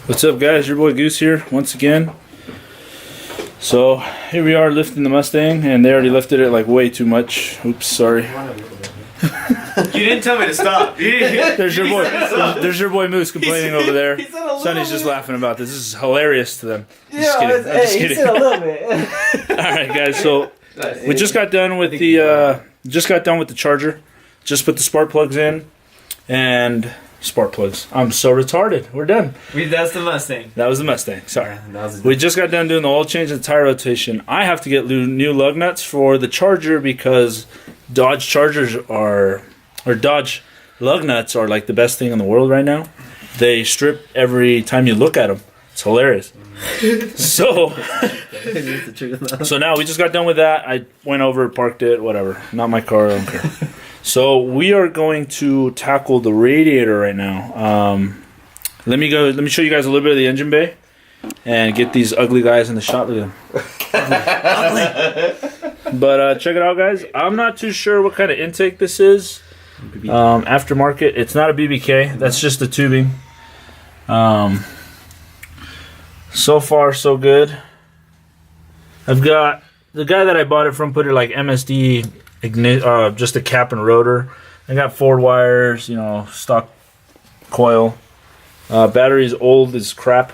What's up, guys? Your boy Goose here once again. So here we are lifting the Mustang, and they already lifted it like way too much. Oops, sorry. You didn't tell me to stop. There's your boy. There's your boy Moose complaining over there. Sonny's just laughing about this. This is hilarious to them. Just kidding. I'm just kidding. He said a little bit. All right, guys. So we just got done with the charger. Just put the spark plugs in, and spark plugs. I'm so retarded. We're done. That's the Mustang. That was the Mustang. Sorry. We just got done doing the oil change and tire rotation. I have to get new lug nuts for the charger because Dodge Chargers or Dodge lug nuts are like the best thing in the world right now. They strip every time you look at them. It's hilarious. So now we just got done with that. I went over, parked it, whatever. Not my car. I don't care. So we are going to tackle the radiator right now. Let me show you guys a little bit of the engine bay and get these ugly guys in the shot. Look at them. But check it out, guys. I'm not too sure what kind of intake this is. Aftermarket. It's not a BBK. That's just the tubing. So far, so good. I've got the guy that I bought it from put it like MSD just a cap and rotor. I got 4 wires, stock coil. Battery's old as crap.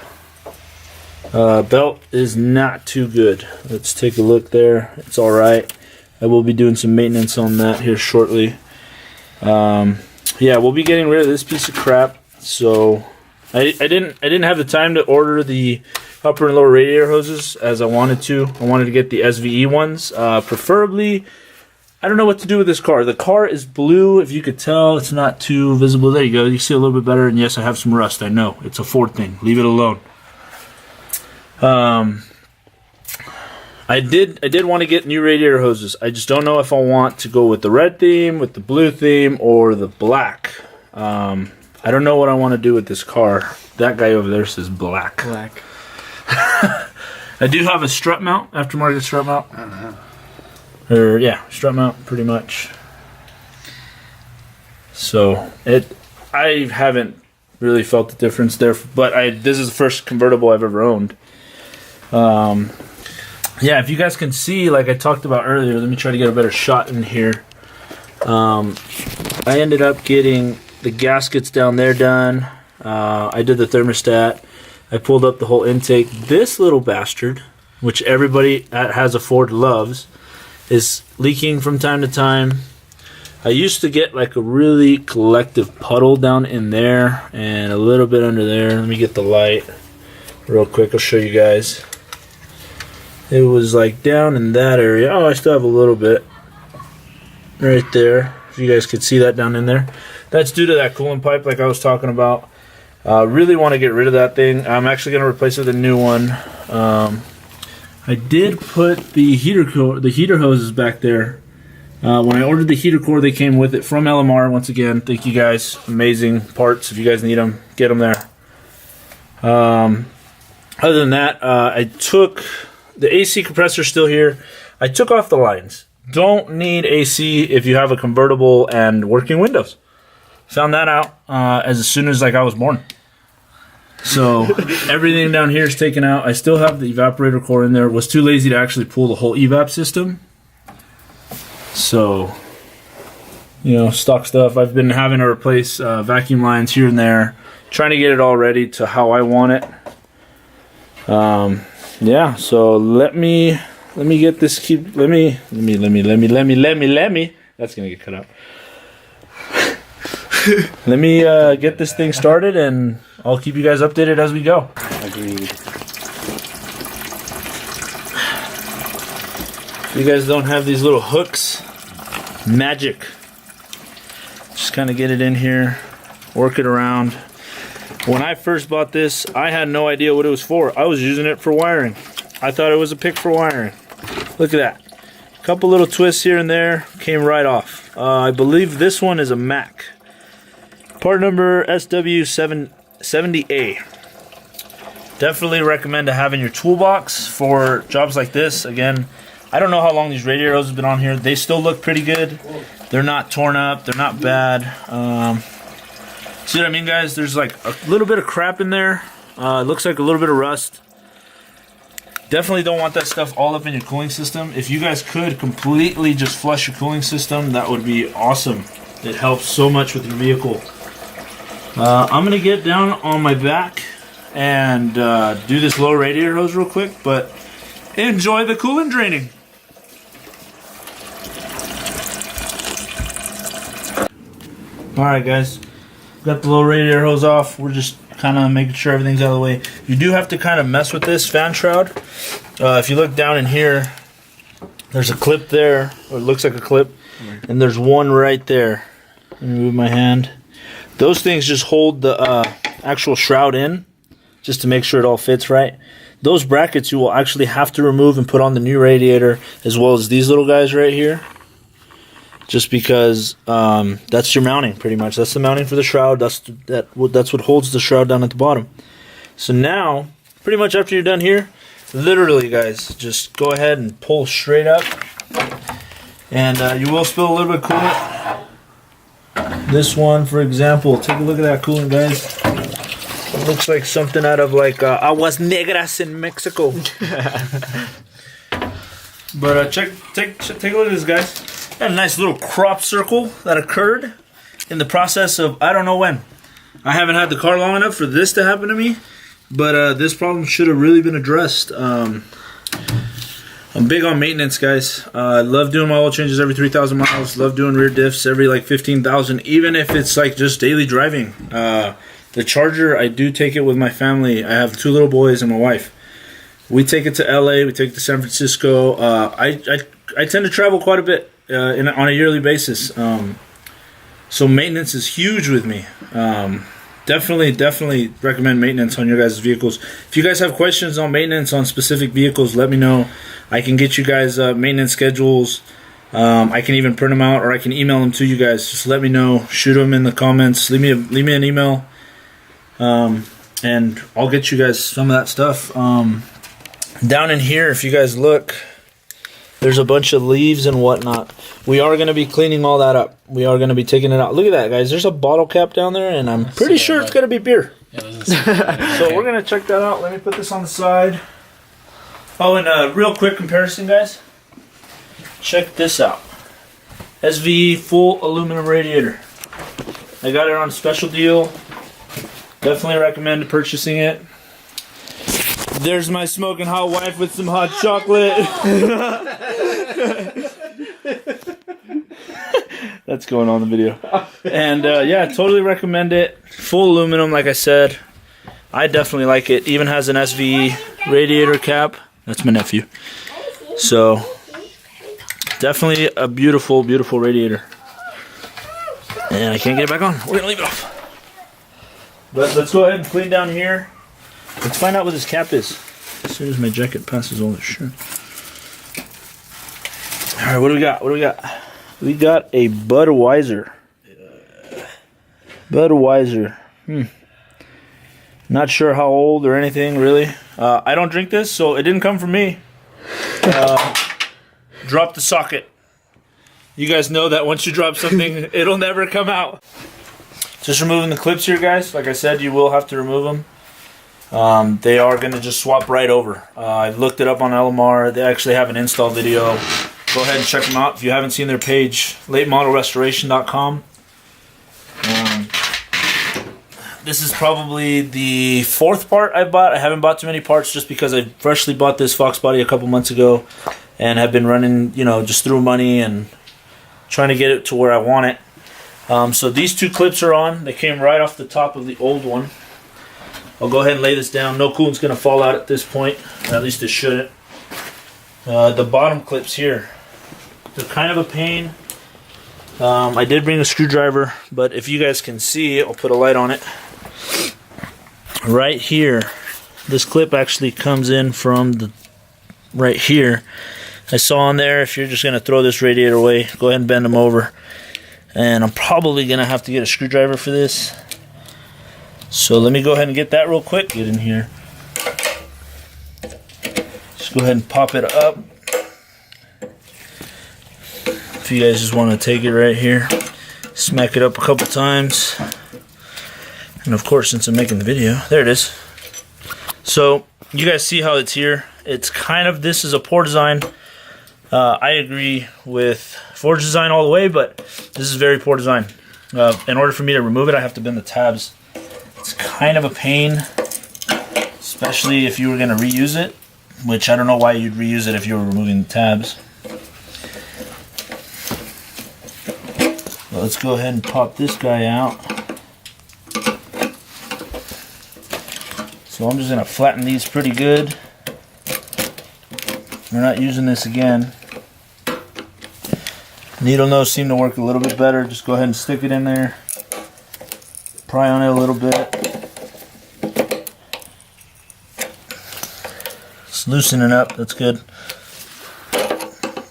Belt is not too good. Let's take a look there. It's alright. I will be doing some maintenance on that here shortly. Yeah, we'll be getting rid of this piece of crap. So I didn't have the time to order the upper and lower radiator hoses as I wanted to. I wanted to get the SVE ones, preferably. I don't know what to do with this car. The car is blue. If you could tell, it's not too visible. There you go. You see a little bit better. And yes, I have some rust. I know. It's a Ford thing. Leave it alone. I did want to get new radiator hoses. I just don't know if I want to go with the red theme, with the blue theme, or the black. I don't know what I want to do with this car. That guy over there says black. Black. I do have a strut mount, aftermarket strut mount. I don't know. Strut mount, pretty much. So I haven't really felt the difference there, but this is the first convertible I've ever owned. Yeah, if you guys can see, like I talked about earlier, let me try to get a better shot in here. I ended up getting the gaskets down there done. I did the thermostat. I pulled up the whole intake. This little bastard, which everybody that has a Ford loves, is leaking from time to time. I used to get like a really collective puddle down in there and a little bit under there. Let me get the light real quick. I'll show you guys. It was like down in that area. Oh, I still have a little bit right there. If you guys could see that down in there. That's due to that coolant pipe like I was talking about. Really want to get rid of that thing. I'm actually going to replace it with a new one. I did put the heater hoses back there. When I ordered the heater core, they came with it from LMR. Once again, thank you guys. Amazing parts. If you guys need them, get them there. Other than that, I took the AC compressor still here. I took off the lines. Don't need AC if you have a convertible and working windows. Found that out as soon as I was born. So everything down here is taken out. I still have the evaporator core in there. Was too lazy to actually pull the whole evap system. So, stock stuff. I've been having to replace vacuum lines here and there, trying to get it all ready to how I want it. Yeah. So let me get this. Let me. That's gonna get cut out. Let me get this thing started, and I'll keep you guys updated as we go. Agreed. You guys don't have these little hooks. Magic. Just kind of get it in here, work it around. When I first bought this, I had no idea what it was for. I was using it for wiring. I thought it was a pick for wiring. Look at that. A couple little twists here and there, came right off. I believe this one is a Mac. Part number SW770A. Definitely recommend to have in your toolbox for jobs like this. Again, I don't know how long these radiator hoses have been on here. They still look pretty good. They're not torn up. They're not bad. See what I mean, guys? There's like a little bit of crap in there. It looks like a little bit of rust. Definitely don't want that stuff all up in your cooling system. If you guys could completely just flush your cooling system, that would be awesome. It helps so much with your vehicle. I'm gonna get down on my back and do this low radiator hose real quick, but enjoy the coolant draining. Alright guys, got the low radiator hose off. We're just kind of making sure everything's out of the way. You do have to kind of mess with this fan shroud. If you look down in here, there's a clip there, or it looks like a clip, and there's one right there. Let me move my hand. Those things just hold the actual shroud in, just to make sure it all fits right. Those brackets you will actually have to remove and put on the new radiator, as well as these little guys right here. Just because that's your mounting, pretty much. That's the mounting for the shroud. That's what holds the shroud down at the bottom. So now, pretty much after you're done here, literally, guys, just go ahead and pull straight up. And you will spill a little bit of coolant. This one, for example, take a look at that coolant, guys. It looks like something out of like Aguas Negras in Mexico. But take a look at this, guys. Got a nice little crop circle that occurred in the process of I don't know when. I haven't had the car long enough for this to happen to me, but this problem should have really been addressed. I'm big on maintenance, guys. I love doing my oil changes every 3,000 miles. Love doing rear diffs every like 15,000, even if it's like just daily driving. The Charger, I do take it with my family. I have 2 little boys and my wife. We take it to LA. We take it to San Francisco. I tend to travel quite a bit on a yearly basis. So maintenance is huge with me. Definitely recommend maintenance on your guys' vehicles. If you guys have questions on maintenance on specific vehicles, let me know. I can get you guys maintenance schedules. I can even print them out, or I can email them to you guys. Just let me know. Shoot them in the comments. Leave me an email, and I'll get you guys some of that stuff. Down in here, if you guys look, there's a bunch of leaves and whatnot. We are going to be cleaning all that up. We are going to be taking it out. Look at that, guys. There's a bottle cap down there, and I'm pretty sure it's going to be beer. Yeah, so we're going to check that out. Let me put this on the side. Oh, and a real quick comparison, guys. Check this out. SVE full aluminum radiator. I got it on a special deal. Definitely recommend purchasing it. There's my smoking hot wife with some hot chocolate. That's going on the video. And yeah, totally recommend it. Full aluminum, like I said. I definitely like it. Even has an SVE radiator cap. That's my nephew. So, definitely a beautiful, beautiful radiator. And I can't get it back on. We're going to leave it off. But let's go ahead and clean down here. Let's find out what this cap is. As soon as my jacket passes all this shit. Alright, what do we got? What do we got? We got a Budweiser. Budweiser. Not sure how old or anything, really. I don't drink this, so it didn't come from me. Drop the socket. You guys know that once you drop something, it'll never come out. Just removing the clips here, guys. Like I said, you will have to remove them. They are going to just swap right over. I looked it up on LMR. They actually have an install video. Go ahead and check them out if you haven't seen their page, latemodelrestoration.com. This is probably the 4th part I bought. I haven't bought too many parts just because I freshly bought this Fox body a couple months ago and have been running, you know, just through money and trying to get it to where I want it. So these 2 clips are on. They came right off the top of the old one. I'll go ahead and lay this down. No coolant's going to fall out at this point. At least it shouldn't. The bottom clips here, they're kind of a pain. I did bring a screwdriver, but if you guys can see, I'll put a light on it. Right here, this clip actually comes in from the right here. I saw on there, if you're just going to throw this radiator away, go ahead and bend them over. And I'm probably going to have to get a screwdriver for this. So let me go ahead and get that real quick. Get in here. Just go ahead and pop it up. If you guys just want to take it right here, smack it up a couple times. And of course, since I'm making the video, there it is. So you guys see how it's here. It's kind of, this is a poor design. I agree with Ford's design all the way, but this is very poor design. In order for me to remove it, I have to bend the tabs. It's kind of a pain, especially if you were going to reuse it, which I don't know why you'd reuse it if you were removing the tabs. Well, let's go ahead and pop this guy out. So I'm just going to flatten these pretty good. We're not using this again. Needle nose seemed to work a little bit better. Just go ahead and stick it in there. Pry on it a little bit. It's loosening up. That's good.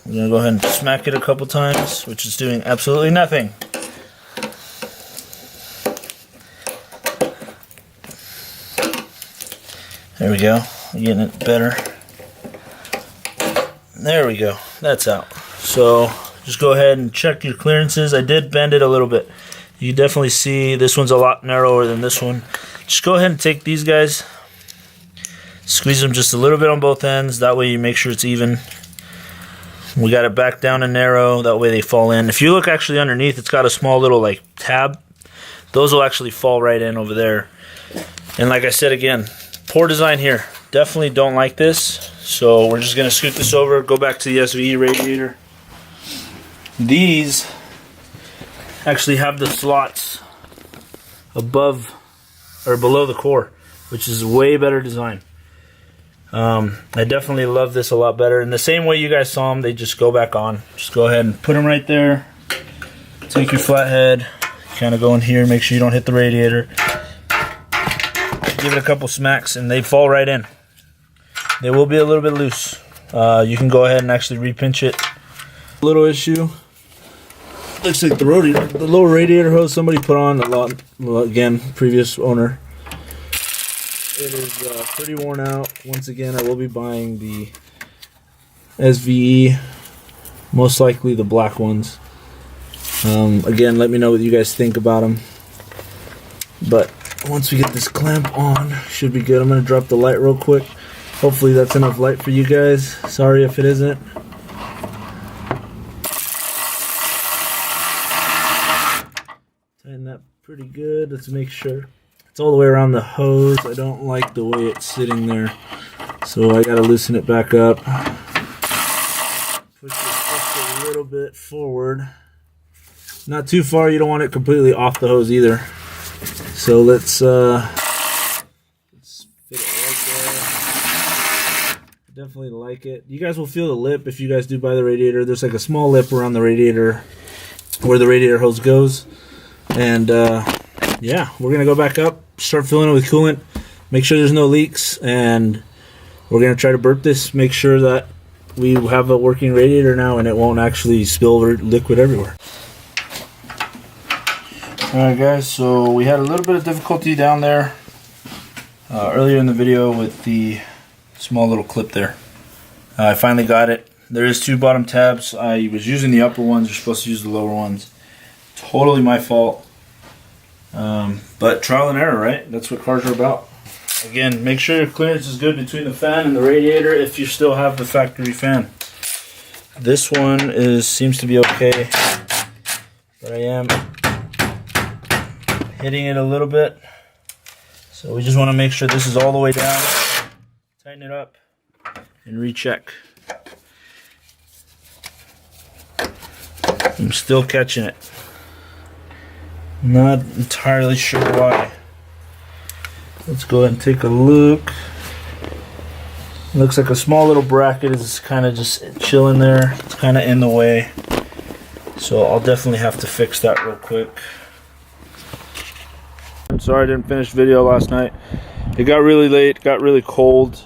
We're going to go ahead and smack it a couple times, which is doing absolutely nothing. There we go. We're getting it better. There we go. That's out. So just go ahead and check your clearances. I did bend it a little bit. You can definitely see this one's a lot narrower than this one. Just go ahead and take these guys, squeeze them just a little bit on both ends. That way you make sure it's even. We got it back down and narrow. That way they fall in. If you look actually underneath, it's got a small little like tab. Those will actually fall right in over there. And like I said again, poor design here. Definitely don't like this. So we're just going to scoot this over, go back to the SVE radiator. These actually have the slots above or below the core, which is way better design. I definitely love this a lot better. And the same way you guys saw them, they just go back on. Just go ahead and put them right there. Take your flathead, kind of go in here, make sure you don't hit the radiator. Give it a couple smacks and they fall right in. They will be a little bit loose. You can go ahead and actually repinch it. Little issue. Looks like the little radiator hose somebody put on a lot. Well, again, previous owner. It is pretty worn out. Once again, I will be buying the SVE, most likely the black ones. Again, let me know what you guys think about them. But once we get this clamp on, should be good. I'm going to drop the light real quick. Hopefully that's enough light for you guys. Sorry if it isn't. Tighten that pretty good. Let's make sure it's all the way around the hose. I don't like the way it's sitting there, so I got to loosen it back up. Push it just a little bit forward. Not too far. You don't want it completely off the hose either. So let's fit it right there. Definitely like it. You guys will feel the lip if you guys do buy the radiator. There's like a small lip around the radiator where the radiator hose goes. And yeah, we're going to go back up, start filling it with coolant, make sure there's no leaks, and we're going to try to burp this, make sure that we have a working radiator now and it won't actually spill liquid everywhere. Alright guys, so we had a little bit of difficulty down there earlier in the video with the small little clip there. I finally got it. There is two bottom tabs. I was using the upper ones. You're supposed to use the lower ones. Totally my fault. But trial and error, right? That's what cars are about. Again, make sure your clearance is good between the fan and the radiator if you still have the factory fan. This one seems to be okay, but I am hitting it a little bit. So we just want to make sure this is all the way down. Tighten it up and recheck. I'm still catching it. Not entirely sure why. Let's go ahead and take a look. Looks like a small little bracket is kind of just chilling there. It's kind of in the way. So I'll definitely have to fix that real quick. I'm sorry I didn't finish the video last night. It got really late, got really cold.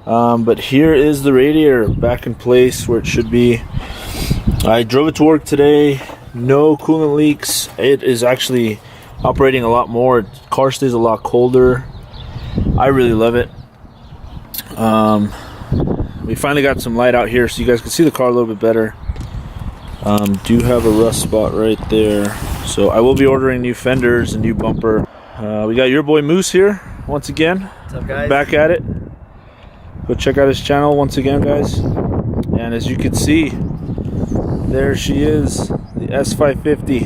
But here is the radiator back in place where it should be. I drove it to work today. No coolant leaks. It is actually operating a lot more. The car stays a lot colder. I really love it. We finally got some light out here so you guys can see the car a little bit better. Do have a rust spot right there. So I will be ordering new fenders and new bumper. We got your boy Moose here once again. What's up, guys? back at it. Go check out his channel once again, guys. And as you can see, there she is, the S550.